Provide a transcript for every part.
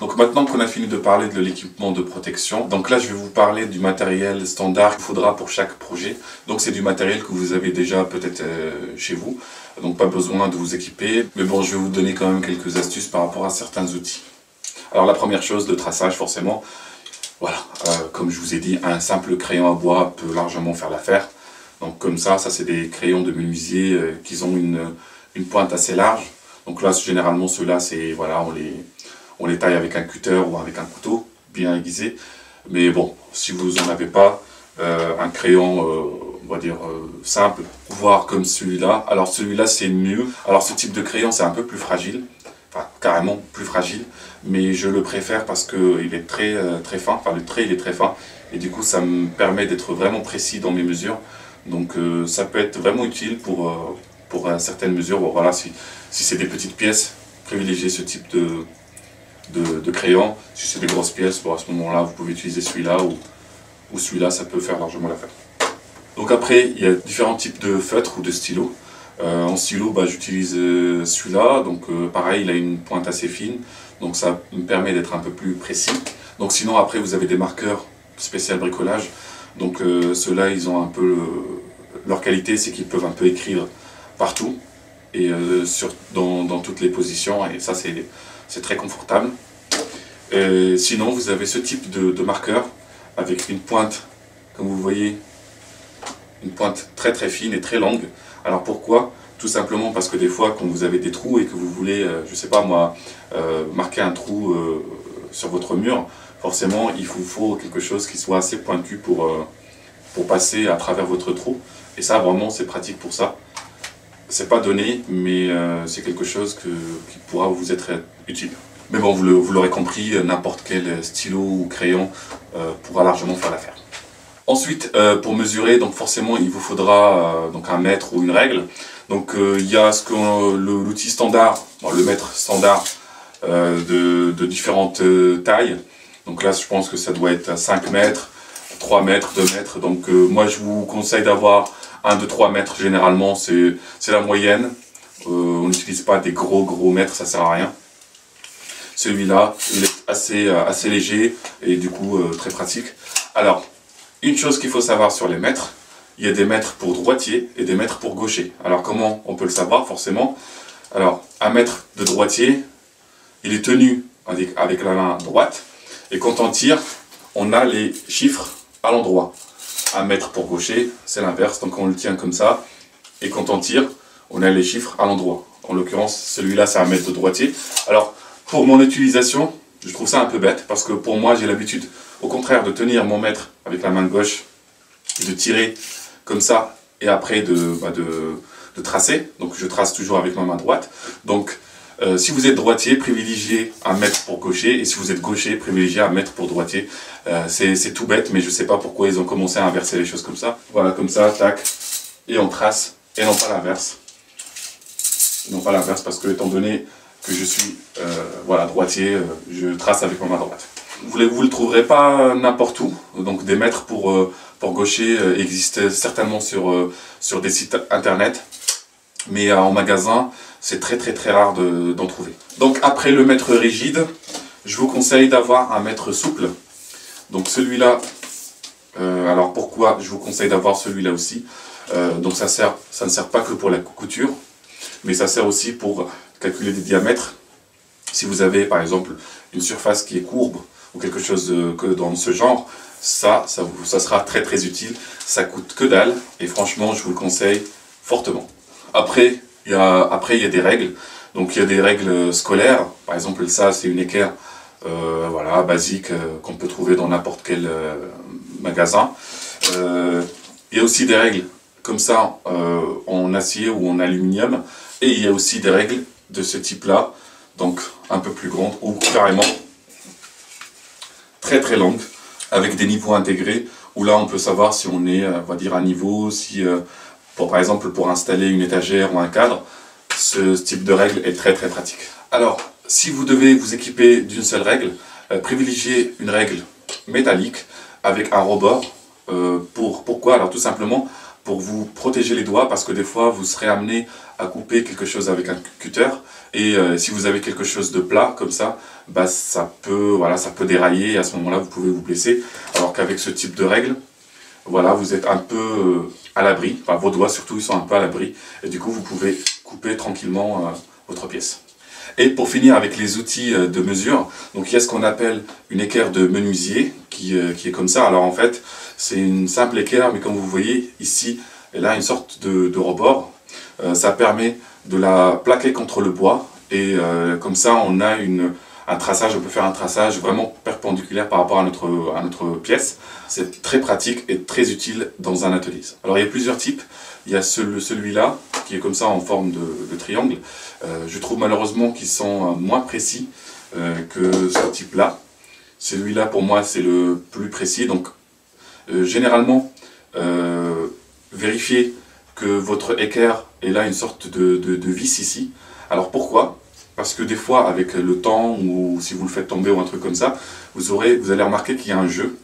Donc maintenant qu'on a fini de parler de l'équipement de protection, donc là je vais vous parler du matériel standard qu'il faudra pour chaque projet. Donc c'est du matériel que vous avez déjà peut-être chez vous, donc pas besoin de vous équiper. Mais bon, je vais vous donner quand même quelques astuces par rapport à certains outils. Alors la première chose, le traçage forcément. Voilà, comme je vous ai dit, un simple crayon à bois peut largement faire l'affaire. Donc comme ça c'est des crayons de menuisier qui ont une pointe assez large. Donc là généralement ceux-là, c'est voilà, on les taille avec un cutter ou avec un couteau bien aiguisé. Mais bon, si vous n'en avez pas, un crayon, on va dire simple, voire comme celui-là. Alors celui-là c'est mieux. Alors ce type de crayon c'est un peu plus fragile, enfin carrément plus fragile, mais je le préfère parce qu'il est très fin. Enfin le trait il est très fin et du coup ça me permet d'être vraiment précis dans mes mesures. Donc ça peut être vraiment utile pour certaines mesures. Bon, voilà, si c'est des petites pièces, privilégiez ce type de crayon. Si c'est des grosses pièces, bon, à ce moment-là, vous pouvez utiliser celui-là ou celui-là, ça peut faire largement l'affaire. Donc après, il y a différents types de feutres ou de stylos. En stylo, bah, j'utilise celui-là, donc pareil, il a une pointe assez fine, donc ça me permet d'être un peu plus précis. Donc sinon, après, vous avez des marqueurs spécial bricolage. Donc ceux-là, ils ont un peu leur qualité, c'est qu'ils peuvent un peu écrire partout et dans toutes les positions, et ça c'est très confortable. Et sinon, vous avez ce type de marqueur avec une pointe, comme vous voyez, une pointe très très fine et très longue. Alors pourquoi? Tout simplement parce que des fois, quand vous avez des trous et que vous voulez, je sais pas moi, marquer un trou sur votre mur, forcément il vous faut quelque chose qui soit assez pointu pour passer à travers votre trou. Et ça vraiment c'est pratique pour ça. C'est pas donné, mais c'est quelque chose qui pourra vous être utile. Mais bon, vous l'aurez compris, n'importe quel stylo ou crayon pourra largement faire l'affaire. Ensuite, pour mesurer, donc forcément il vous faudra donc un mètre ou une règle. Donc il y a l'outil standard, bon, le mètre standard de différentes tailles. Donc là je pense que ça doit être 5 mètres, 3 mètres, 2 mètres. Donc moi je vous conseille d'avoir 1 de 3 mètres généralement, c'est la moyenne. On n'utilise pas des gros mètres, ça sert à rien. Celui-là, il est assez léger et du coup très pratique. Alors, une chose qu'il faut savoir sur les mètres, il y a des mètres pour droitier et des mètres pour gaucher. Alors comment on peut le savoir forcément? Alors, un mètre de droitier, il est tenu avec la main droite, et quand on tire, on a les chiffres à l'endroit. Un mètre pour gaucher, c'est l'inverse, donc on le tient comme ça, et quand on tire, on a les chiffres à l'endroit. En l'occurrence, celui-là, c'est un mètre de droitier. Alors, pour mon utilisation, je trouve ça un peu bête, parce que pour moi, j'ai l'habitude, au contraire, de tenir mon mètre avec la main gauche, et de tirer comme ça, et après de tracer. Donc je trace toujours avec ma main droite. Donc si vous êtes droitier, privilégiez un mètre pour gaucher, et si vous êtes gaucher, privilégiez un mètre pour droitier. C'est tout bête, mais je ne sais pas pourquoi ils ont commencé à inverser les choses comme ça. Voilà, comme ça, tac, et on trace, et non pas l'inverse. Non pas l'inverse, parce que étant donné que je suis voilà, droitier, je trace avec ma main droite. Vous ne le trouverez pas n'importe où, donc des mètres pour gaucher existent certainement sur des sites internet, mais en magasin, c'est très rare d'en trouver. Donc après le mètre rigide, je vous conseille d'avoir un mètre souple. Donc celui-là, alors pourquoi je vous conseille d'avoir celui-là aussi? Donc ça ne sert pas que pour la couture, mais ça sert aussi pour calculer des diamètres. Si vous avez par exemple une surface qui est courbe ou quelque chose que dans ce genre, ça sera très utile. Ça coûte que dalle et franchement je vous le conseille fortement. Après il y a des règles. Donc il y a des règles scolaires. Par exemple ça c'est une équerre voilà, basique qu'on peut trouver dans n'importe quel magasin. Il y a aussi des règles comme ça en acier ou en aluminium. Et il y a aussi des règles de ce type là, donc un peu plus grandes ou carrément très longues, avec des niveaux intégrés, où là on peut savoir si on est, on va dire, à niveau, si par exemple pour installer une étagère ou un cadre, ce type de règle est très pratique. Alors, si vous devez vous équiper d'une seule règle, privilégiez une règle métallique avec un rebord. Pourquoi? Alors tout simplement pour vous protéger les doigts, parce que des fois vous serez amené à couper quelque chose avec un cutter, Et si vous avez quelque chose de plat comme ça, bah, ça peut dérailler et à ce moment-là vous pouvez vous blesser. Alors qu'avec ce type de règle, voilà, vous êtes un peu à l'abri, enfin vos doigts surtout ils sont un peu à l'abri, et du coup vous pouvez couper tranquillement votre pièce. Et pour finir avec les outils de mesure, donc il y a ce qu'on appelle une équerre de menuisier qui est comme ça. Alors en fait c'est une simple équerre, mais comme vous voyez ici elle a une sorte de rebord. Ça permet de la plaquer contre le bois et comme ça on a un traçage, on peut faire un traçage vraiment perpendiculaire par rapport à notre pièce. C'est très pratique et très utile dans un atelier. Alors il y a plusieurs types. Il y a celui-là qui est comme ça en forme de triangle. Je trouve malheureusement qu'ils sont moins précis que ce type-là. Celui-là pour moi c'est le plus précis. Donc généralement vérifiez que votre équerre est là une sorte de vis ici. Alors pourquoi ? Parce que des fois, avec le temps, ou si vous le faites tomber ou un truc comme ça, vous allez remarquer qu'il y a un jeu.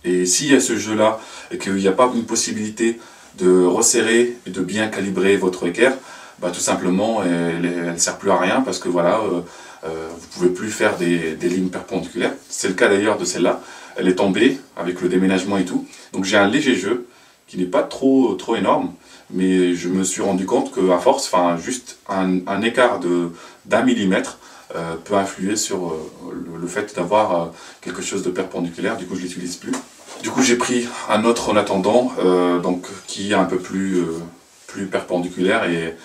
Et s'il y a ce jeu-là, et qu'il n'y a pas une possibilité de resserrer et de bien calibrer votre équerre, bah, tout simplement, elle ne sert plus à rien, parce que voilà, vous ne pouvez plus faire des lignes perpendiculaires. C'est le cas d'ailleurs de celle-là. Elle est tombée avec le déménagement et tout. Donc j'ai un léger jeu, qui n'est pas trop énorme, mais je me suis rendu compte qu'à force, enfin juste un écart d'1 millimètre peut influer sur le fait d'avoir quelque chose de perpendiculaire. Du coup je ne l'utilise plus. Du coup j'ai pris un autre en attendant, donc qui est un peu plus perpendiculaire et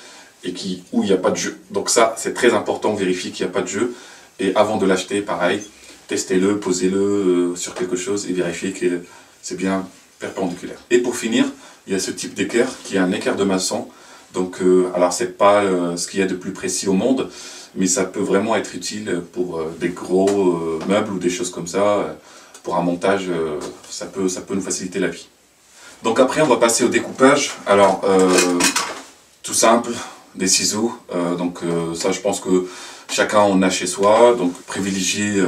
où il n'y a pas de jeu. Donc ça c'est très important, vérifier qu'il n'y a pas de jeu, et avant de l'acheter pareil, testez-le, posez-le sur quelque chose et vérifiez que c'est bien perpendiculaire. Et pour finir, il y a ce type d'équerre qui est un équerre de maçon. Donc, alors c'est pas ce qu'il y a de plus précis au monde, mais ça peut vraiment être utile pour des gros meubles ou des choses comme ça. Pour un montage, ça peut nous faciliter la vie. Donc après, on va passer au découpage. Alors, tout simple, des ciseaux. Ça, je pense que chacun en a chez soi. Donc, privilégiez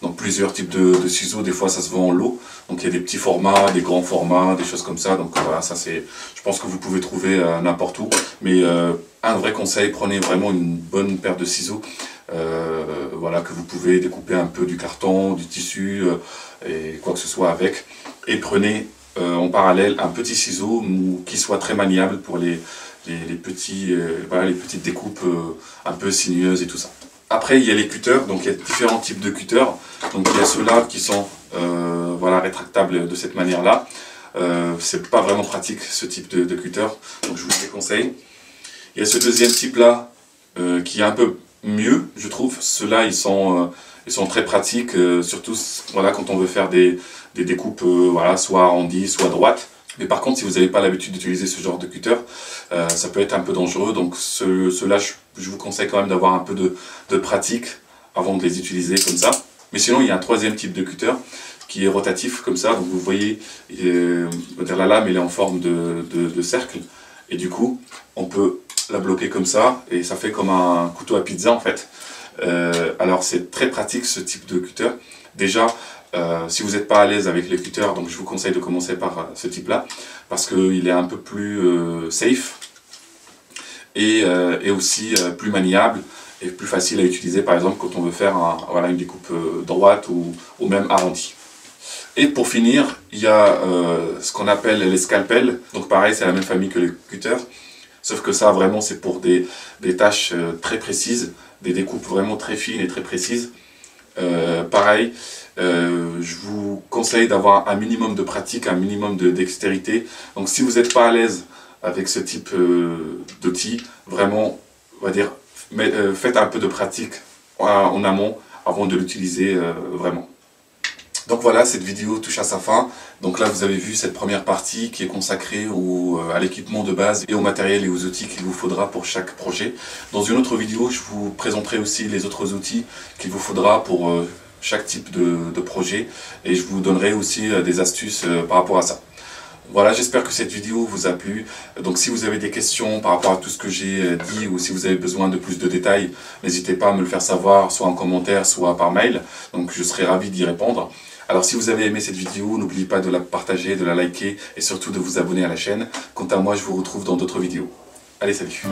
donc plusieurs types de ciseaux. Des fois ça se vend en lot, donc il y a des petits formats, des grands formats, des choses comme ça. Donc voilà, ça c'est, je pense que vous pouvez trouver n'importe où, mais un vrai conseil, prenez vraiment une bonne paire de ciseaux, voilà, que vous pouvez découper un peu du carton, du tissu et quoi que ce soit avec, et prenez en parallèle un petit ciseau qui soit très maniable pour les petites découpes un peu sinueuses et tout ça. Après, il y a les cutters, donc il y a différents types de cutters. Donc il y a ceux-là qui sont voilà, rétractables de cette manière-là. C'est pas vraiment pratique ce type de cutter, donc je vous le déconseille. Il y a ce deuxième type-là qui est un peu mieux, je trouve. Ceux-là, ils sont très pratiques, surtout voilà, quand on veut faire des découpes voilà, soit arrondies, soit droites. Mais par contre, si vous n'avez pas l'habitude d'utiliser ce genre de cutter, ça peut être un peu dangereux. Donc ceux-là, je vous conseille quand même d'avoir un peu de pratique avant de les utiliser comme ça. Mais sinon, il y a un troisième type de cutter qui est rotatif comme ça. Donc vous voyez, la lame elle est en forme de cercle. Et du coup, on peut la bloquer comme ça. Et ça fait comme un couteau à pizza en fait. Alors c'est très pratique ce type de cutter. Déjà, si vous n'êtes pas à l'aise avec les cutters, donc je vous conseille de commencer par ce type-là, parce qu'il est un peu plus safe et aussi plus maniable et plus facile à utiliser, par exemple quand on veut faire voilà, une découpe droite ou même arrondie. Et pour finir, il y a ce qu'on appelle les scalpels. Donc pareil, c'est la même famille que les cutters, sauf que ça vraiment c'est pour des tâches très précises, des découpes vraiment très fines et très précises. Pareil, je vous conseille d'avoir un minimum de pratique, un minimum de dextérité. Donc si vous n'êtes pas à l'aise avec ce type d'outils, vraiment, on va dire, faites un peu de pratique en amont avant de l'utiliser vraiment. Donc voilà, cette vidéo touche à sa fin. Donc là, vous avez vu cette première partie qui est consacrée à l'équipement de base et au matériel et aux outils qu'il vous faudra pour chaque projet. Dans une autre vidéo, je vous présenterai aussi les autres outils qu'il vous faudra pour chaque type de projet, et je vous donnerai aussi des astuces par rapport à ça. Voilà, j'espère que cette vidéo vous a plu. Donc si vous avez des questions par rapport à tout ce que j'ai dit, ou si vous avez besoin de plus de détails, n'hésitez pas à me le faire savoir, soit en commentaire, soit par mail. Donc je serai ravi d'y répondre. Alors si vous avez aimé cette vidéo, n'oubliez pas de la partager, de la liker et surtout de vous abonner à la chaîne. Quant à moi, je vous retrouve dans d'autres vidéos. Allez, salut!